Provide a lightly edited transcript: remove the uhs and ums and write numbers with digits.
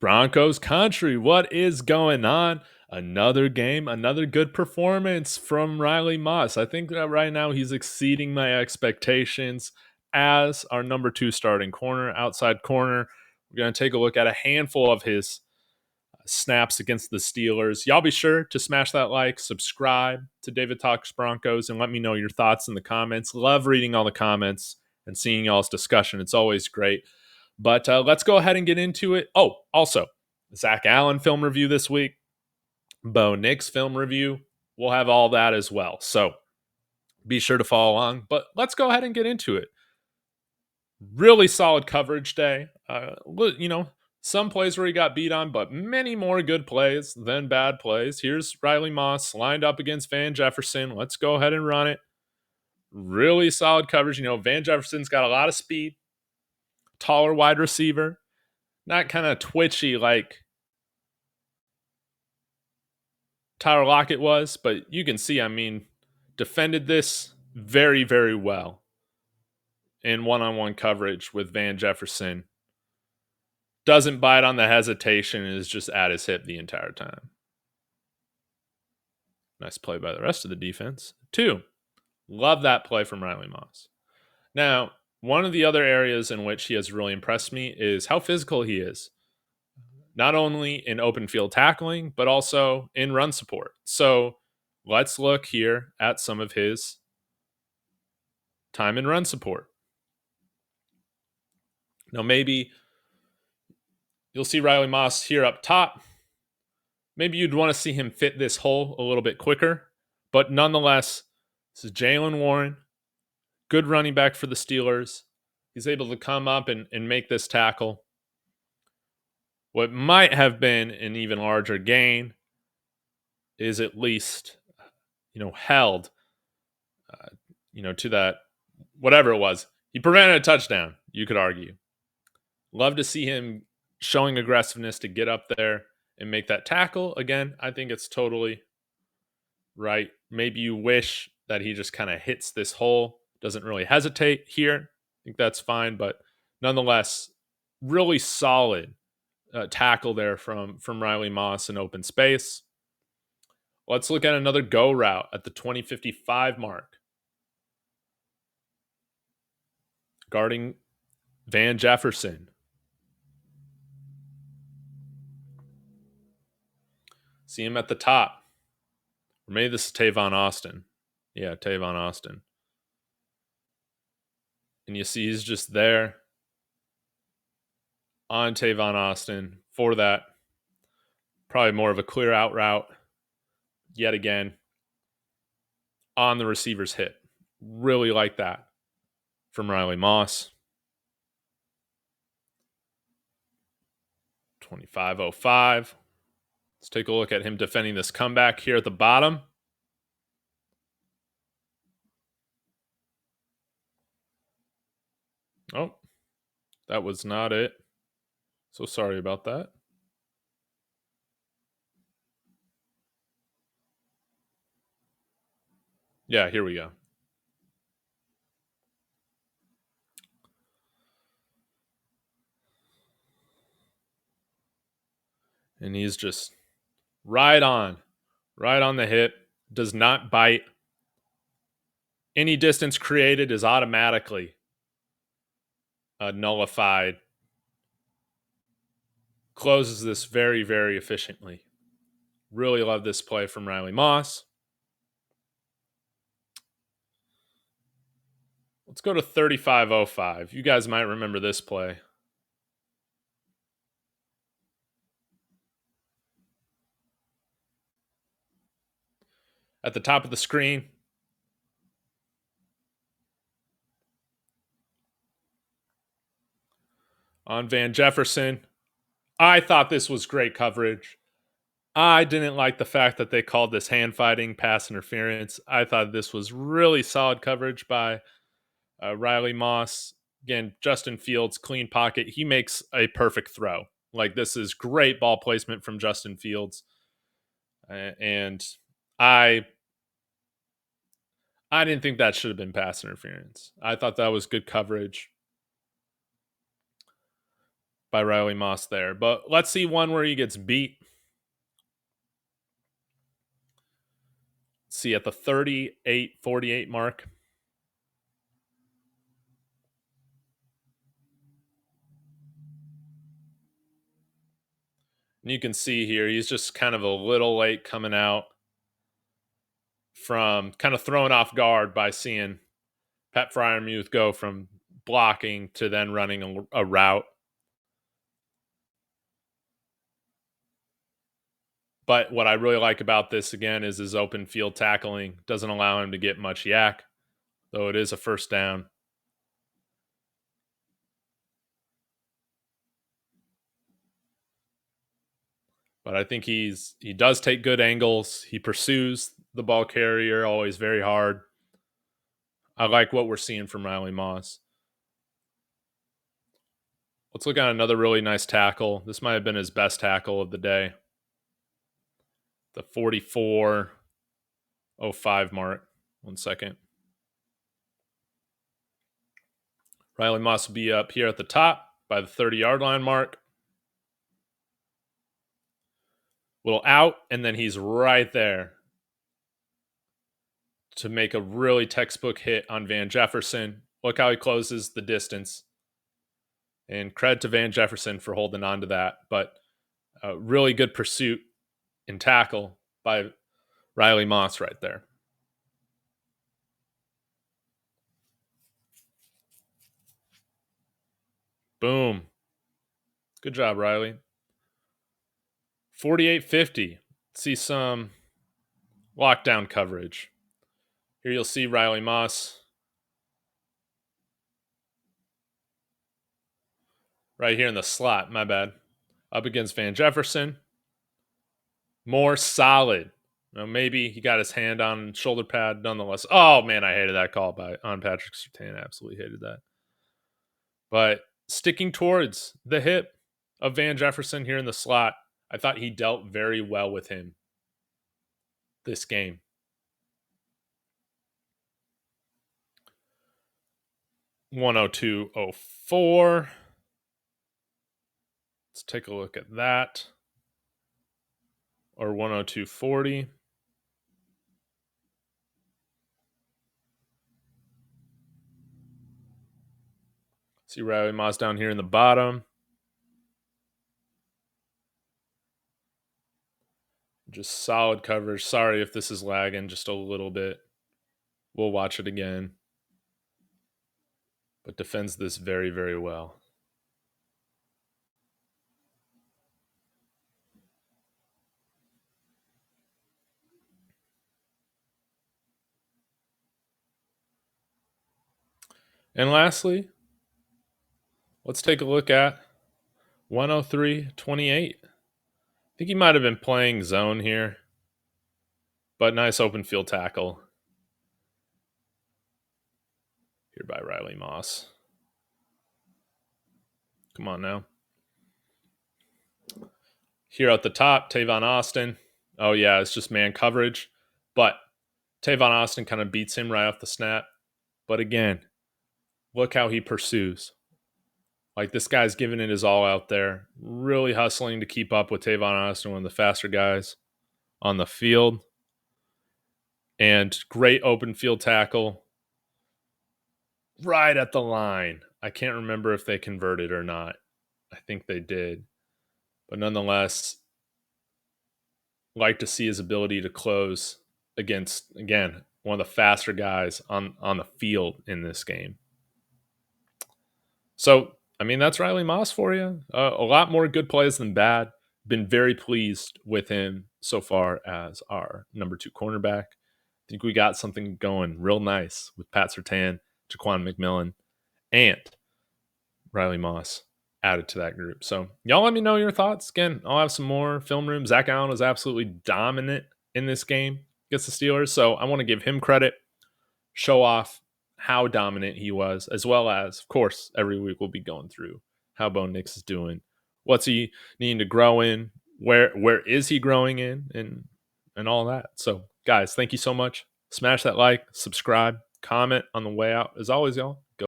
Broncos country, what is going on? Another game, another good performance from Riley Moss. I think that right now he's exceeding my expectations as our number 2 starting corner, outside corner. We're going to take a look at a handful of his snaps against the Steelers. Y'all be sure to smash that like, subscribe to David Talks Broncos, and let me know your thoughts in the comments. Love reading all the comments and seeing y'all's discussion. It's always great. But let's go ahead and get into it. Oh, also, Zach Allen film review this week, Bo Nix film review. We'll have all that as well. So be sure to follow along. But let's go ahead and get into it. Really solid coverage day. Some plays where he got beat on, but many more good plays than bad plays. Here's Riley Moss lined up against Van Jefferson. Let's go ahead and run it. Really solid coverage. Van Jefferson's got a lot of speed, taller wide receiver, not kind of twitchy like Tyler Lockett was, but you can see, defended this very, very well in one-on-one coverage with Van Jefferson. Doesn't bite on the hesitation and is just at his hip the entire time. Nice play by the rest of the defense. 2, love that play from Riley Moss. Now, one of the other areas in which he has really impressed me is how physical he is. Not only in open field tackling, but also in run support. So let's look here at some of his time in run support. Now, maybe you'll see Riley Moss here up top. Maybe you'd want to see him fit this hole a little bit quicker. But nonetheless, this is Jaylen Warren, good running back for the Steelers. He's able to come up and make this tackle. What might have been an even larger gain is at least, held, to that, whatever it was. He prevented a touchdown, you could argue. Love to see him showing aggressiveness to get up there and make that tackle. Again, I think it's totally right. Maybe you wish that he just kind of hits this hole, doesn't really hesitate here. I think that's fine, but nonetheless, really solid tackle there from Riley Moss in open space. Let's look at another go route at the 20:55 mark. Guarding Van Jefferson. See him at the top. Or maybe this is Tavon Austin. Yeah, Tavon Austin. And you see he's just there on Tavon Austin for that. Probably more of a clear out route. Yet again, on the receiver's hip. Really like that from Riley Moss. 25:05. Let's take a look at him defending this comeback here at the bottom. Oh, that was not it. So sorry about that. Yeah, here we go. And he's just right on the hip, does not bite. Any distance created is automatically nullified. Closes this very, very efficiently. Really love this play from Riley Moss. Let's go to 35:05. You guys might remember this play. At the top of the screen, on Van Jefferson. I thought this was great coverage. I didn't like the fact that they called this hand fighting pass interference. I thought this was really solid coverage by Riley Moss. Again, Justin Fields, clean pocket. He makes a perfect throw. Like, this is great ball placement from Justin Fields. And I didn't think that should have been pass interference. I thought that was good coverage. by Riley Moss there. But let's see one where he gets beat. Let's see at the 38-48 mark. And you can see here, he's just kind of a little late coming out from kind of thrown off guard by seeing Pat Fryermuth go from blocking to then running a route. But what I really like about this, again, is his open field tackling. Doesn't allow him to get much yak, though it is a first down. But I think he does take good angles. He pursues the ball carrier always very hard. I like what we're seeing from Riley Moss. Let's look at another really nice tackle. This might have been his best tackle of the day. The 44:05 mark. 1 second. Riley Moss will be up here at the top by the 30-yard line mark. Little out, and then he's right there to make a really textbook hit on Van Jefferson. Look how he closes the distance. And credit to Van Jefferson for holding on to that. But a really good pursuit and tackle by Riley Moss right there. Boom. Good job, Riley. 48-50. See some lockdown coverage. Here you'll see Riley Moss right here in the slot. My bad. Up against Van Jefferson. More solid. Now maybe he got his hand on shoulder pad nonetheless. Oh, man, I hated that call on Patrick Surtain. Absolutely hated that. But sticking towards the hip of Van Jefferson here in the slot, I thought he dealt very well with him this game. $102.04. Let's take a look at that. Or $102.40. See Riley Moss down here in the bottom. Just solid coverage. Sorry if this is lagging just a little bit. We'll watch it again. But defends this very, very well. And lastly, let's take a look at 103.28. I think he might have been playing zone here. But nice open field tackle here by Riley Moss. Come on now. Here at the top, Tavon Austin. Oh, yeah, it's just man coverage. But Tavon Austin kind of beats him right off the snap. But again, look how he pursues. Like, this guy's giving it his all out there. Really hustling to keep up with Tavon Austin, one of the faster guys on the field. And great open field tackle right at the line. I can't remember if they converted or not. I think they did. But nonetheless, like to see his ability to close against, again, one of the faster guys on the field in this game. So, I mean, that's Riley Moss for you. A lot more good plays than bad. Been very pleased with him so far as our number 2 cornerback. I think we got something going real nice with Pat Surtain, Jaquan McMillan, and Riley Moss added to that group. So y'all let me know your thoughts. Again, I'll have some more film room. Zach Allen was absolutely dominant in this game against the Steelers. So I want to give him credit, show off how dominant he was, as well as, of course, every week we'll be going through how Bo Nix is doing. What's he needing to grow in? Where is he growing in? And all that. So guys, thank you so much. Smash that like, subscribe, comment on the way out. As always, y'all,